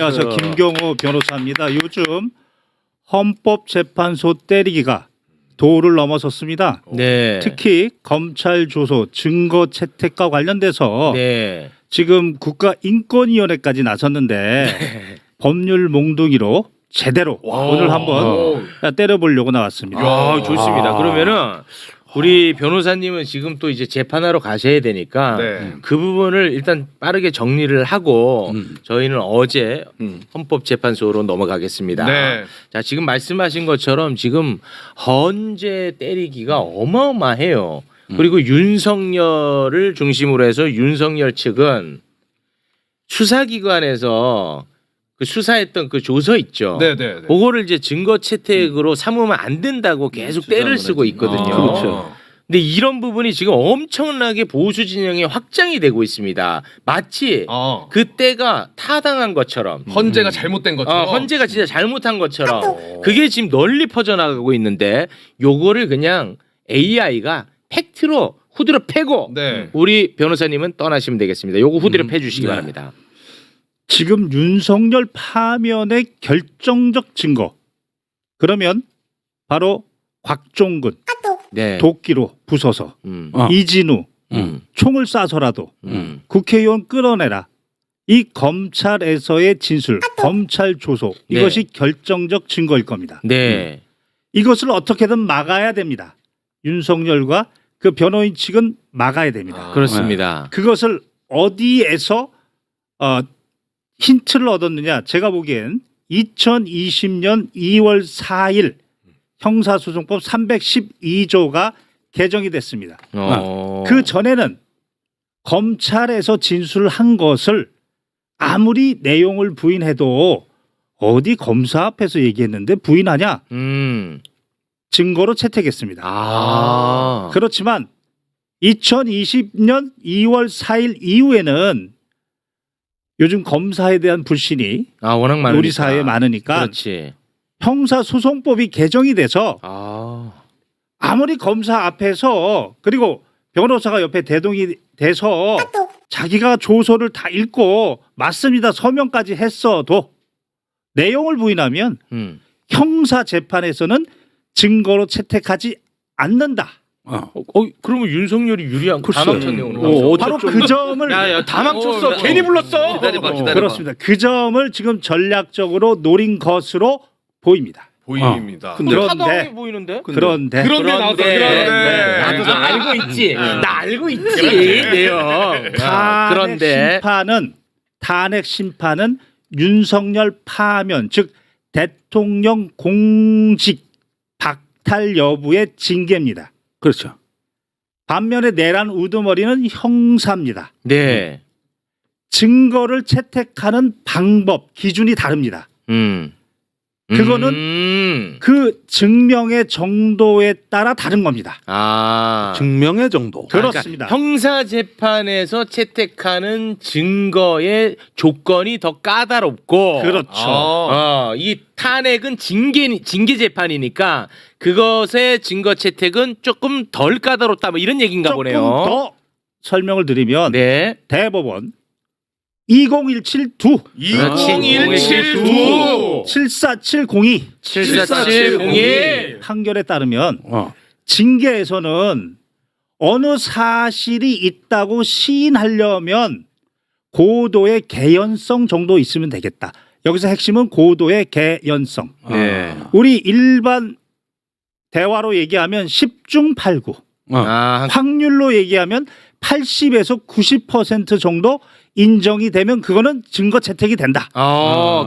안녕하세요. 김경호 변호사입니다. 요즘 헌법재판소 때리기가 도를 넘어섰습니다. 네. 특히 검찰 조소 증거 채택과 관련돼서 네. 지금 국가인권위원회까지 나섰는데 법률 몽둥이로 제대로 오늘 한번 때려보려고 나왔습니다. 야, 좋습니다. 그러면은 우리 변호사님은 지금 또 이제 재판하러 가셔야 되니까 네. 그 부분을 일단 빠르게 정리를 하고 저희는 어제 헌법재판소로 넘어가겠습니다. 네. 자, 지금 말씀하신 것처럼 지금 헌재 때리기가 어마어마해요. 그리고 윤석열을 중심으로 해서 윤석열 측은 수사기관에서 그 수사했던 그 조서 있죠. 네네. 그거를 이제 증거 채택으로 삼으면 안 된다고 계속 때를 쓰고 있거든요. 그렇죠. 근데 이런 부분이 지금 엄청나게 보수 진영에 확장이 되고 있습니다. 마치 그때가 타당한 것처럼 헌재가 잘못된 것처럼. 헌재가 진짜 잘못한 것처럼 그게 지금 널리 퍼져나가고 있는데 요거를 그냥 AI가 팩트로 후드려 패고 네. 우리 변호사님은 떠나시면 되겠습니다. 요거 후드려 패주시기 바랍니다. 지금 윤석열 파면의 결정적 증거 그러면 바로 곽종근 네. 도끼로 부숴서 이진우 총을 쏴서라도 국회의원 끌어내라. 이 검찰에서의 진술, 검찰 조소 이것이 결정적 증거일 겁니다. 네. 이것을 어떻게든 막아야 됩니다. 윤석열과 그 변호인 측은 막아야 됩니다. 그렇습니다. 그것을 어디에서 힌트를 얻었느냐? 제가 보기엔 2020년 2월 4일 형사소송법 312조가 개정이 됐습니다. 그 전에는 검찰에서 진술한 것을 아무리 내용을 부인해도 어디 검사 앞에서 얘기했는데 부인하냐? 증거로 채택했습니다. 그렇지만 2020년 2월 4일 이후에는 요즘 검사에 대한 불신이 워낙 많으니까. 우리 사회에 많으니까 그렇지. 형사소송법이 개정이 돼서 아무리 검사 앞에서 그리고 변호사가 옆에 대동이 돼서 자기가 조서를 다 읽고 맞습니다 서명까지 했어도 내용을 부인하면 형사 재판에서는 증거로 채택하지 않는다. 그러면 윤석열이 유리한 다 망쳤네 오늘. 바로 그 점을 다 망쳤어. 괜히 불렀어. 기다려봐. 그렇습니다. 그 점을 지금 전략적으로 노린 것으로 보입니다. 보입니다. 타당해 보이는데? 그런데 나왔어. 그런데. 나도 알고 있지. 나 알고 있지. 내용. 그런데 탄핵 심판은 윤석열 파면 즉 대통령 공직 박탈 여부의 징계입니다. 그렇죠. 반면에 내란 우두머리는 형사입니다. 네. 증거를 채택하는 방법 기준이 다릅니다. 그거는 그 증명의 정도에 따라 다른 겁니다. 증명의 정도. 그렇습니다. 그러니까 형사 재판에서 채택하는 증거의 조건이 더 까다롭고 그렇죠. 이 탄핵은 징계 재판이니까 그것의 증거 채택은 조금 덜 까다롭다 뭐 이런 얘기인가 조금 보네요. 더 설명을 드리면 네. 대법원 20172 20172 74702 74701 판결에 따르면 징계에서는 어느 사실이 있다고 시인하려면 고도의 개연성 정도 있으면 되겠다. 여기서 핵심은 고도의 개연성. 네. 우리 일반 대화로 얘기하면 10중 8구. 확률로 얘기하면 80에서 90% 정도 인정이 되면 그거는 증거 채택이 된다.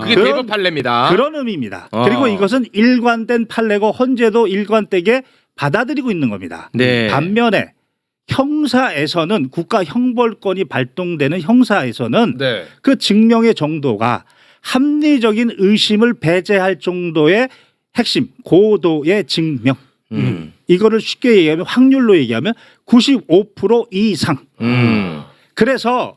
그게 대법 판례입니다. 그런 의미입니다. 그리고 이것은 일관된 판례고 헌재도 일관되게 받아들이고 있는 겁니다. 네. 반면에 형사에서는 국가 형벌권이 발동되는 형사에서는 네. 그 증명의 정도가 합리적인 의심을 배제할 정도의 핵심 고도의 증명. 이거를 쉽게 얘기하면 확률로 얘기하면 95% 이상. 그래서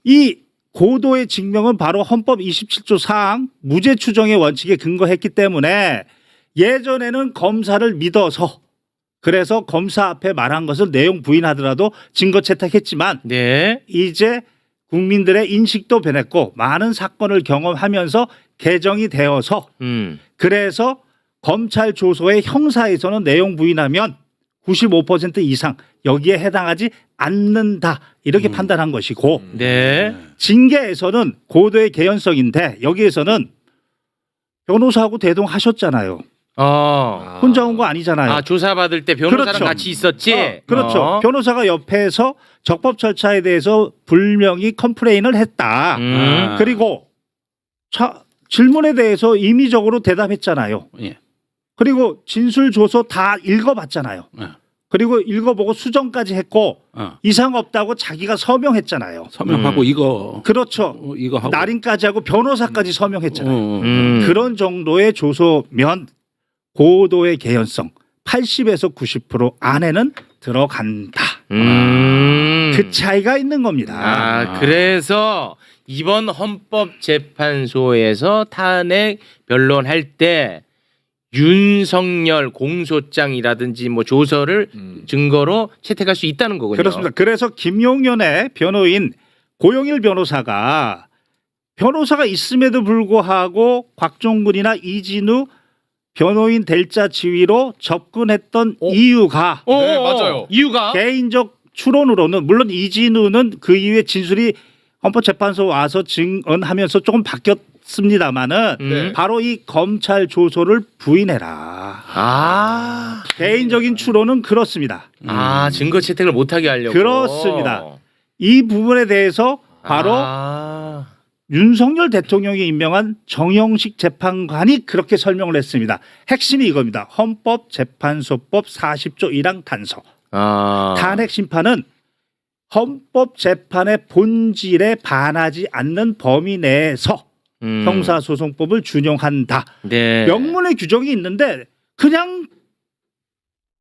이 고도의 증명은 바로 헌법 27조 4항 무죄 추정의 원칙에 근거했기 때문에 예전에는 검사를 믿어서 그래서 검사 앞에 말한 것을 내용 부인하더라도 증거 채택했지만 네. 이제 국민들의 인식도 변했고 많은 사건을 경험하면서 개정이 되어서 그래서 검찰 조서의 형사에서는 내용 부인하면 95% 이상 여기에 해당하지 않는다 이렇게 판단한 것이고 네. 징계에서는 고도의 개연성인데 여기에서는 변호사하고 대동하셨잖아요. 혼자 온 거 아니잖아요. 아, 조사받을 때 변호사랑 그렇죠. 같이 있었지? 그렇죠. 변호사가 옆에서 적법 절차에 대해서 불명히 컴플레인을 했다. 그리고 질문에 대해서 임의적으로 대답했잖아요. 예. 그리고 진술 조서 다 읽어봤잖아요. 예. 그리고 읽어보고 수정까지 했고 이상 없다고 자기가 서명했잖아요. 서명하고 이거 그렇죠. 이거 하고 날인까지 하고 변호사까지 서명했잖아요. 음. 그런 정도의 조소면 고도의 개연성 80에서 90% 안에는 들어간다. 그 차이가 있는 겁니다. 아, 그래서 이번 헌법재판소에서 탄핵 변론할 때 윤석열 공소장이라든지 뭐 조서를 증거로 채택할 수 있다는 거군요. 그렇습니다. 그래서 김용현의 변호인 고영일 변호사가 있음에도 불구하고 곽종근이나 이진우 변호인 delta 지위로 접근했던 이유가 네, 맞아요. 이유가 개인적 추론으로는 물론 이진우는 그 이후에 진술이 헌법재판소 와서 증언하면서 조금 바뀌었습니다마는 네. 바로 이 검찰 조소를 부인해라. 아, 개인적인 추론은 그렇습니다. 증거 채택을 못하게 하려고. 그렇습니다. 이 부분에 대해서 바로 윤석열 대통령이 임명한 정영식 재판관이 그렇게 설명을 했습니다. 핵심이 이겁니다. 헌법재판소법 40조 1항 단서. 탄핵 심판은 헌법재판의 본질에 반하지 않는 범위 내에서 형사소송법을 준용한다. 네. 명문의 규정이 있는데 그냥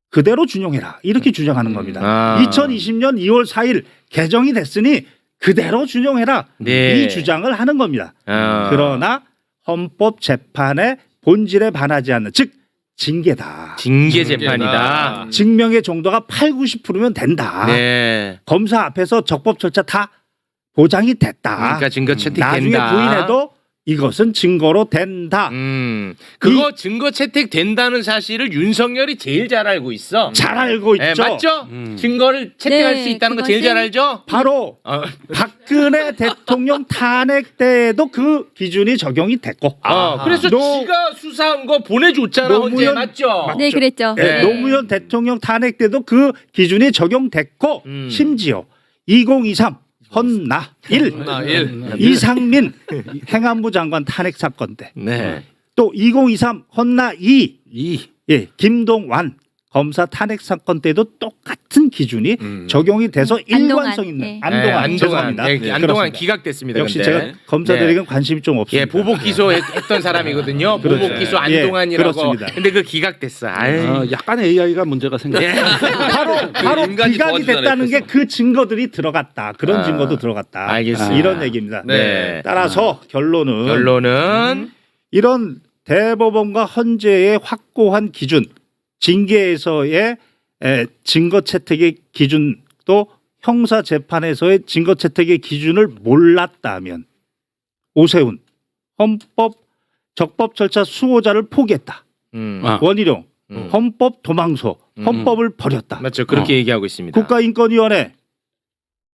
그대로 준용해라. 이렇게 주장하는 겁니다. 2020년 2월 4일 개정이 됐으니 그대로 준용해라. 네. 이 주장을 하는 겁니다. 그러나 헌법재판의 본질에 반하지 않는 즉 징계다. 징계 재판이다. 증명의 정도가 8, 90%면 된다. 네. 검사 앞에서 적법 절차 다 보장이 됐다. 그러니까 증거 채택된다. 나중에 부인해도 이것은 증거로 된다. 그거 증거 채택된다는 사실을 윤석열이 제일 잘 알고 있어. 잘 알고 있죠. 맞죠? 증거를 채택할 네, 수 있다는 거 제일 잘 알죠? 바로 박근혜 대통령 탄핵 때에도 그 기준이 적용이 됐고 그래서 노- 지가 수사한 거 보내줬잖아. 언제 노무현- 맞죠? 네, 그랬죠. 네, 네. 노무현 대통령 탄핵 때도 그 기준이 적용됐고 심지어 2023 헌나 1 이상민 행안부 장관 탄핵 사건 때 네. 또 2023 헌나 2 이 김동완 검사 탄핵 사건 때도 똑같은 기준이 적용이 돼서 안동안, 일관성 있는 네. 안동안 죄송합니다. 네, 안동안 그렇습니다. 기각됐습니다. 역시 근데. 제가 검사들에게 관심이 좀 없습니다. 예, 보복 기소했던 사람이거든요. 그렇죠. 보복 기소 예, 안동안이라고. 그렇습니다. 근데 그 기각됐어. 아유. 약간 AI가 문제가 생겼. 예. 바로 인간이 기각이 도와주잖아요, 됐다는 게 그 증거들이 들어갔다. 그런 증거도 들어갔다. 알겠습니다. 이런 얘기입니다. 네. 따라서 결론은 이런 대법원과 헌재의 확고한 기준, 징계에서의 증거 채택의 기준 또 형사 재판에서의 증거 채택의 기준을 몰랐다면 오세훈 헌법 적법 절차 수호자를 포기했다. 원희룡 헌법 도망소 헌법을 버렸다. 맞죠. 그렇게 얘기하고 있습니다. 국가인권위원회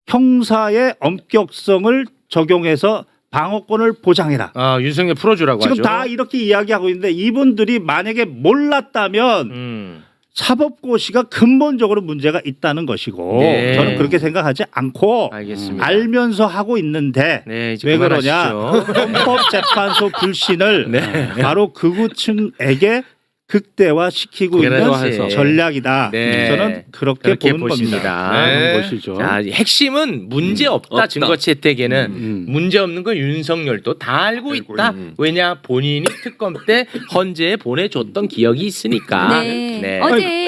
형사의 엄격성을 적용해서 방어권을 보장해라. 윤석열 풀어주라고 지금 하죠. 다 이렇게 이야기하고 있는데 이분들이 만약에 몰랐다면 사법고시가 근본적으로 문제가 있다는 것이고 네. 저는 그렇게 생각하지 않고 알겠습니다. 알면서 하고 있는데 네, 이제 왜 그러냐 그만하시죠. 헌법재판소 불신을 네. 바로 극우층에게 극대화시키고 그래서 있는 전략이다. 네. 저는 그렇게 보는 겁니다. 네. 보시죠. 자, 핵심은 문제 없다. 증거 채택에는 문제 없는 걸 윤석열도 다 알고 있다. 왜냐 본인이 특검 때 헌재에 보내줬던 기억이 있으니까. 네. 네. 어제